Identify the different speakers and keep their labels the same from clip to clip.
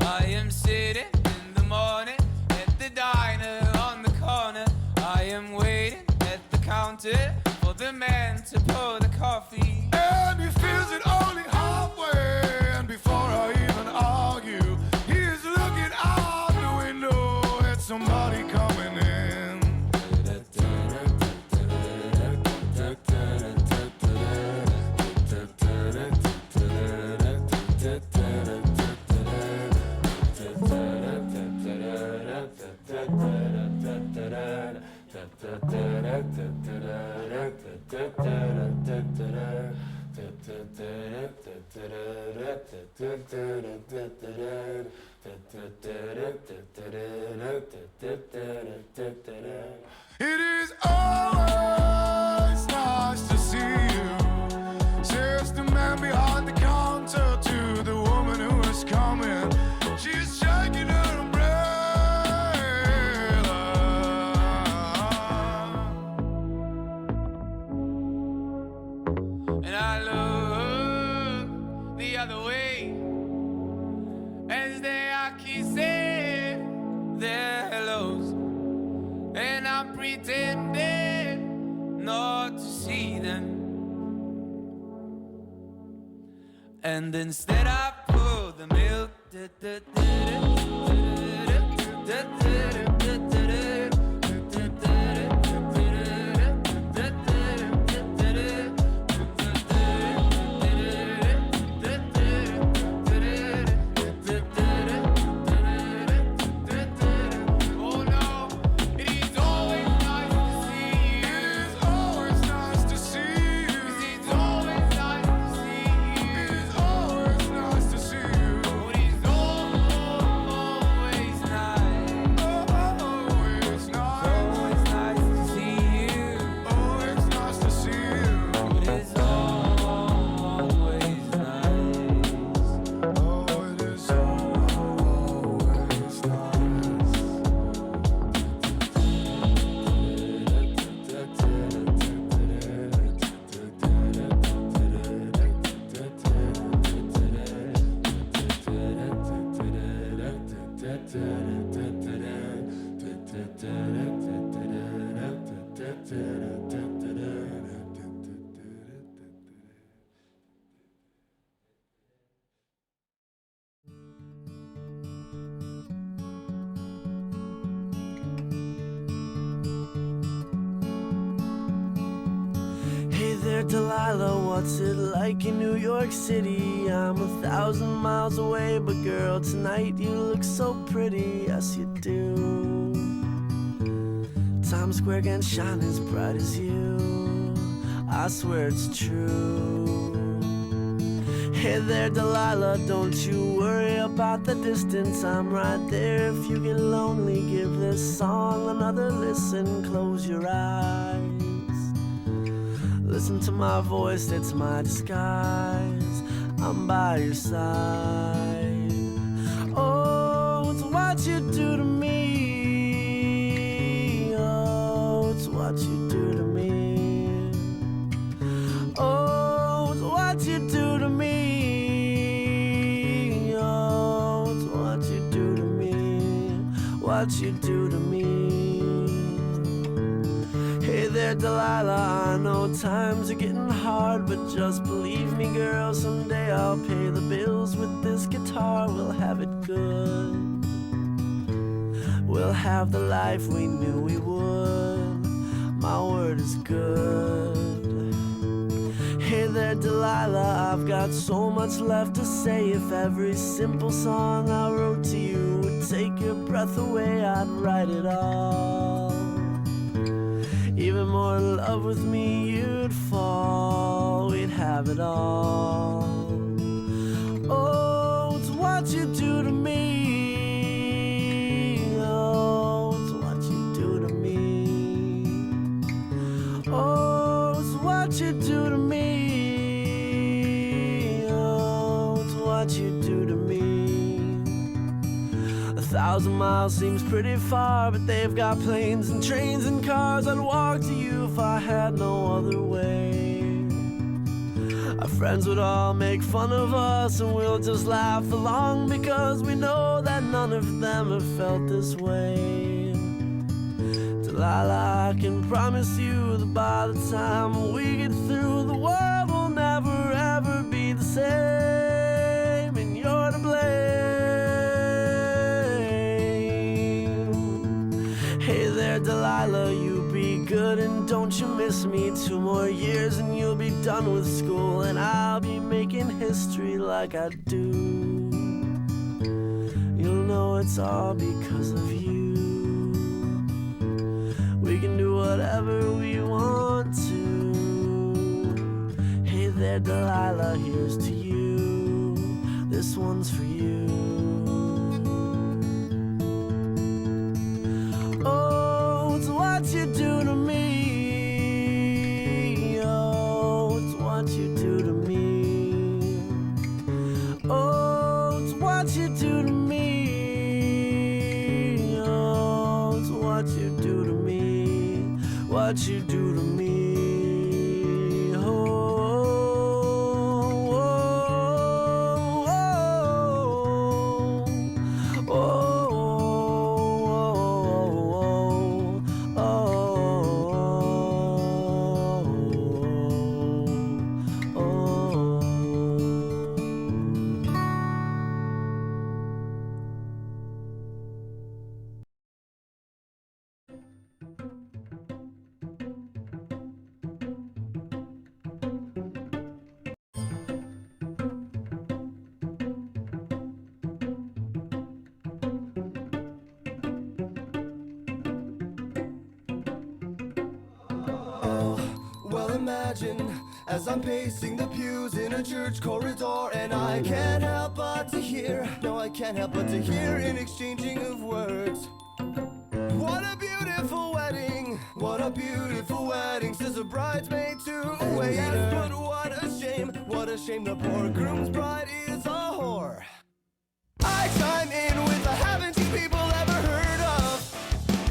Speaker 1: I am sitting in the morning at the diner on the corner. I am waiting at the counter for the man to pour the coffee.
Speaker 2: And he feels it only halfway, and before I even argue, he's looking out the window at somebody coming in. It is always nice to see you, says the man behind the counter to the woman who is coming. She's shaking her umbrella.
Speaker 1: And I look the other way as they are kissing their hellos, and I'm pretending not to see them. And instead I pour the milk.
Speaker 3: Delilah, what's it like in New York City? I'm 1,000 miles away, but girl, tonight you look so pretty, yes you do. Times Square can shine as bright as you, I swear it's true. Hey there, Delilah, don't you worry about the distance, I'm right there. If you get lonely, give this song another listen, close your eyes. Listen to my voice, it's my disguise, I'm by your side. Oh, it's what you do to me. Oh, it's what you do to me. Oh, it's what you do to me. Oh, it's what you do to me. What you do to me. Hey there, Delilah, I know times are getting hard, but just believe me, girl, someday I'll pay the bills with this guitar. We'll have it good. We'll have the life we knew we would. My word is good. Hey there, Delilah, I've got so much left to say. If every simple song I wrote to you would take your breath away, I'd write it all. even more in love with me, you'd fall. We'd have it all. Oh, it's what you do to me. Oh, it's what you do to me. Oh, it's what you do to me. Oh, it's what you do to me. 1,000 miles seems pretty far, but they've got planes and trains and cars. I'd walk to you if I had no other way. Our friends would all make fun of us, and we'll just laugh along, because we know that none of them have felt this way. Delilah, I can promise you that by the time we get through, the world will never ever be the same, and you're to blame. Hey there, Delilah, you be good and don't you miss me. 2 more years and you'll be done with school, and I'll be making history like I do. You'll know it's all because of you. We can do whatever we want to. Hey there, Delilah, here's to you. This one's for you. Oh, it's what you do to me. Oh, it's what you do to me. Oh, it's what you do to me. Oh, it's what you do to me. What you do to me. Oh, oh, oh, oh, oh, oh, oh.
Speaker 4: Well, imagine as I'm pacing the pews in a church corridor, and I can't help but to hear, no, I can't help but to hear an exchanging of words. What a beautiful wedding, what a beautiful wedding, says a bridesmaid to a waiter. Yes, but what a shame the poor groom's bride is a whore. I chime in with a haven't you people ever heard of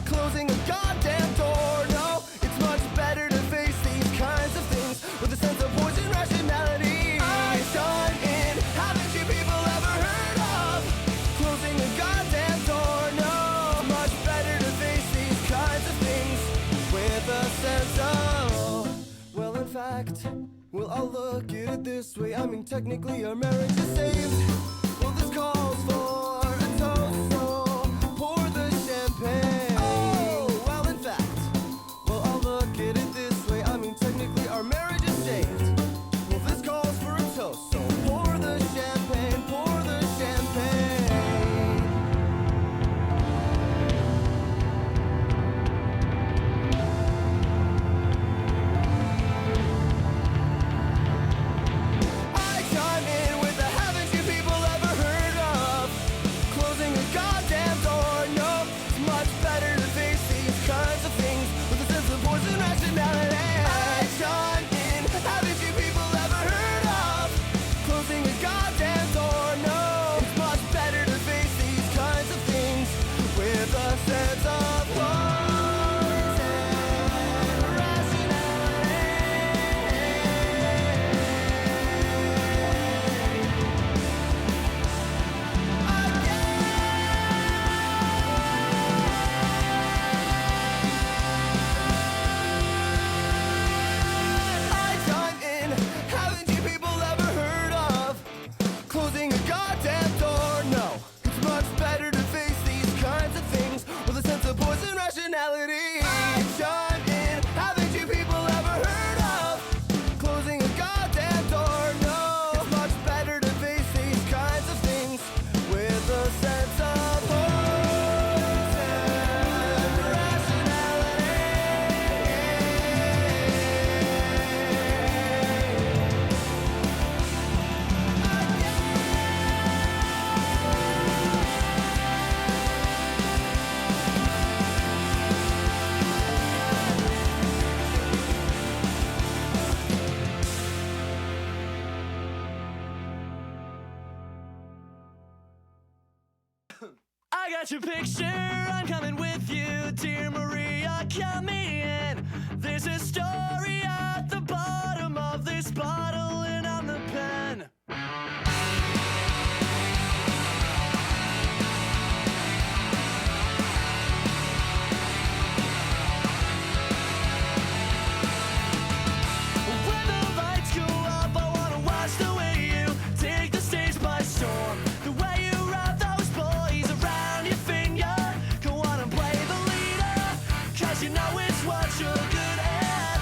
Speaker 4: closing a goddamn door? No, it's much better to face these kinds of things with a sense of poison rationality. I chime in, haven't you people ever heard of closing a goddamn door? No, it's much better to face these kinds of things with a sense of, well, in fact, well, I'll look at it this way. I mean, technically our marriage is saved. Well, this calls for a toast, so pour the champagne. Oh, well, in fact, well, I'll look at it this way. I mean, technically our marriage is saved. Well, this calls for a toast, so pour the champagne, pour the champagne. I chime in with the haven't you people ever heard of
Speaker 3: I got your picture, I'm coming with you, dear Maria, count me in. There's a story at the bottom of this bottle, and I'm the pen. When the lights go up, I wanna watch the way you take the stage by storm. The way you wrap those boys around your finger. Go on and play the leader, 'cause you know it's what you're good at.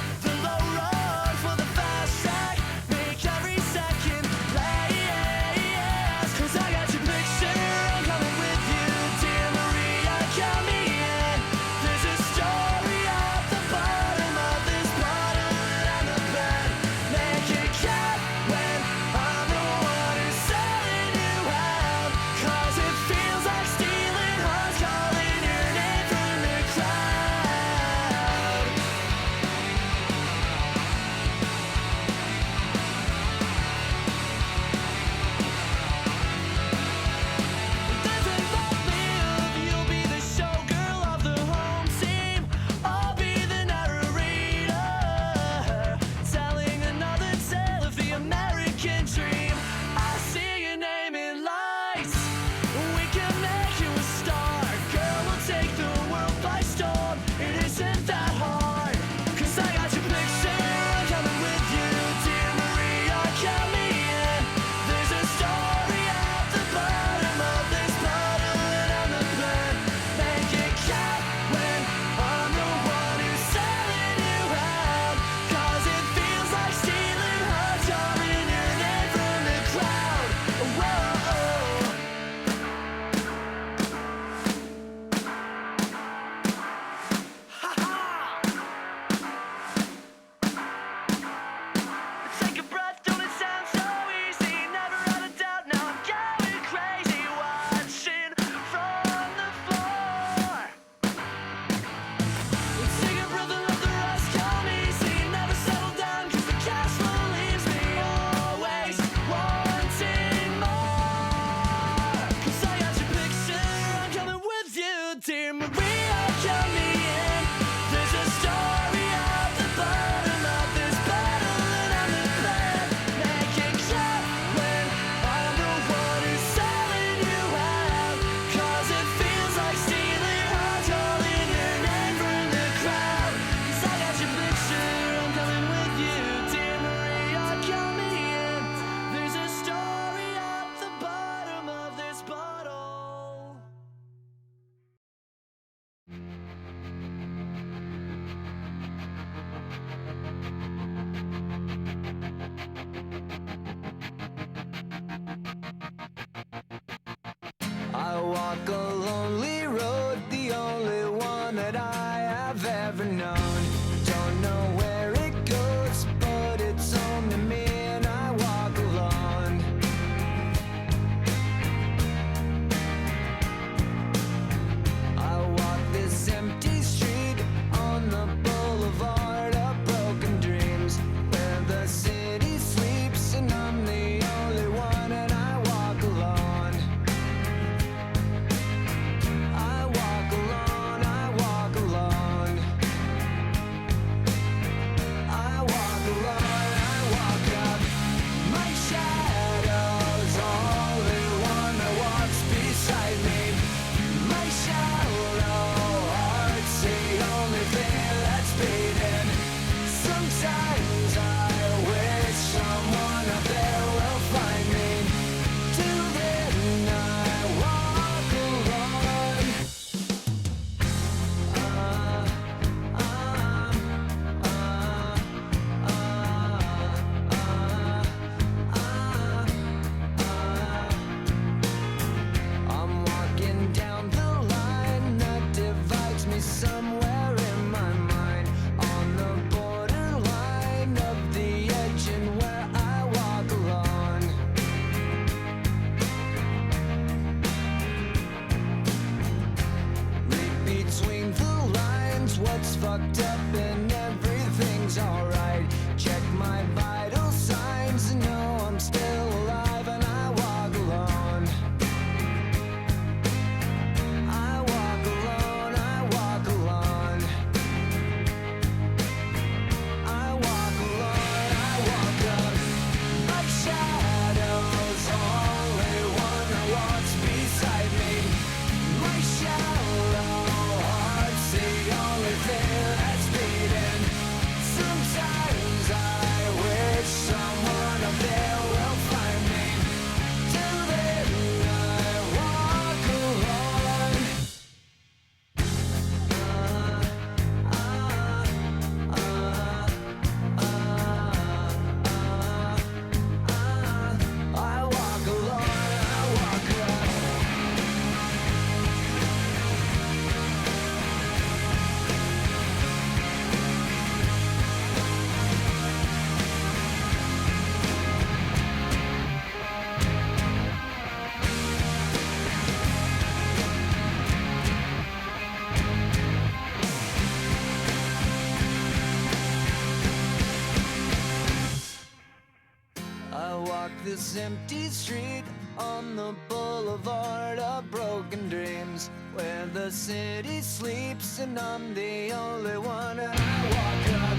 Speaker 3: this empty street on the boulevard of broken dreams, where the city sleeps and I'm the only one. And I walk up,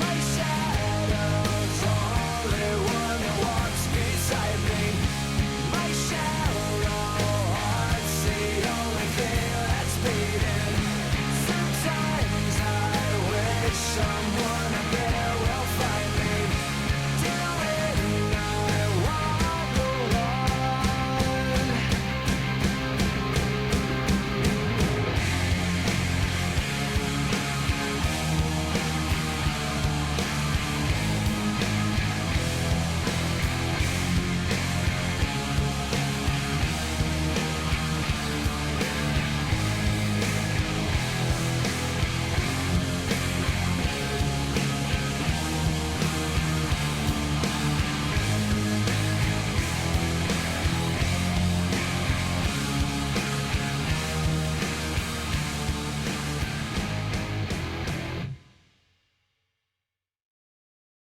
Speaker 3: my shadow's only one.